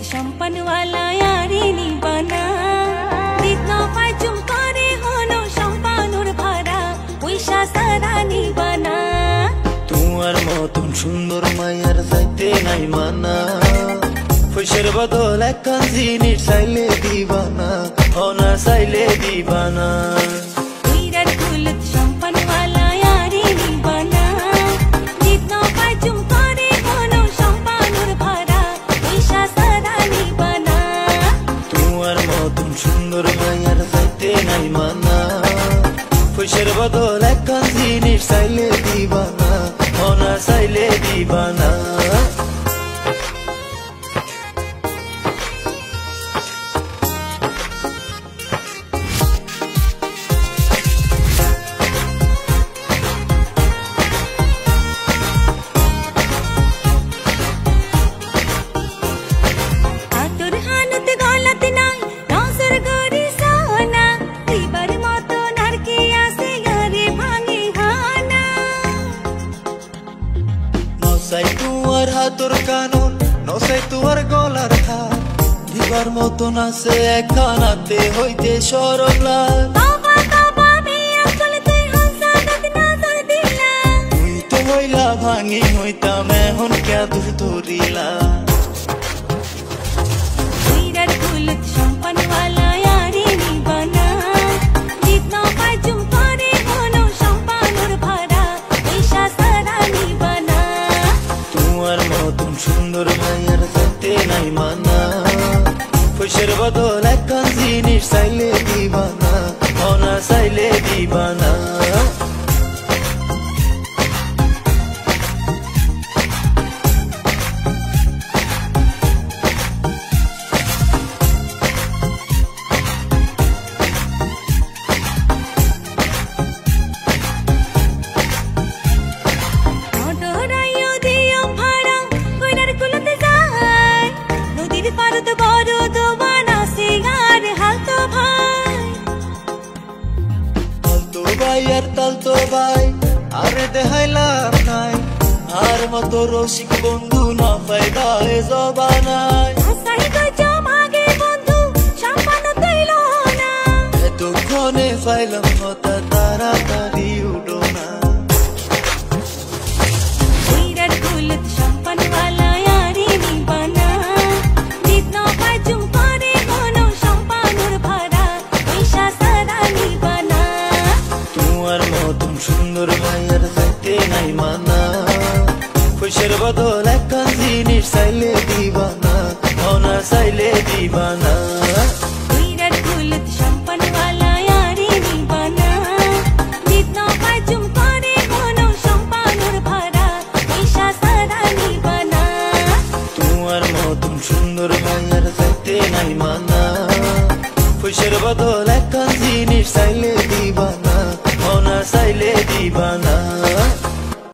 संपन्न वाला यारी नी बना दिखना पाजुम करे होनो संपानुर भरा पैसा सारा नी बना তোমার মতন সুন্দর মায়ার চাইতে নাই মানা পয়সার বদল একখান জিনিস চাইলে দিবানা না চাইলে দিবানা विराट कुलत संपन्न वाला यारी नी बना दिखना पाजुम करे होनो संपानुर भरा पैसा सारा नी बना তোমার মতন সুন্দর মায়ার চাইতে নাই মানা পয়সার বদল একখান জিনিস চাইলে দিবানা না চাইলে দিবানা নসাই তোমার হাতর কানুন নসাই তোমার গলার হার দিবার মতন আছে একখানাতে হইতে সরম লাল তুই তো হইলা ভাঙি হইতাম এখন কে দূর ধরিলা विराट कुलत संपन्न वाला यारी नी बना दिखना पाजुम करे होनो संपानुर भरा पैसा सारा नी बना তোমার মতন সুন্দর মায়ার চাইতে নাই মানা পয়সার বদল একখান জিনিস চাইলে দিবানা না চাইলে দিবানা আর তালতো ভাই আরে দেখাইলাম নাই আর মতো রসিক বন্ধু না পাইবা এ জবানায় এতক্ষণে পাইলাম কথা তাড়াতাড়ি উঠো না विराट कुलत संपन्न वाला यारी नी बना दिखना पाजुम करे होनो संपानुर भरा पैसा सारा नी बना তোমার মতন সুন্দর মায়ার চাইতে নাই মানা পয়সার বদল একখান জিনিস চাইলে দিবানা না চাইলে দিবানা विराट कुलत संपन्न वाला यारी नी बना दिखना पाजुम करे होनो संपानुर भरा पैसा सारा नी बना তোমার মতন সুন্দর মায়ার চাইতে নাই মানা পয়সার বদল একখান জিনিস চাইলে দিবানা না চাইলে দিবানা।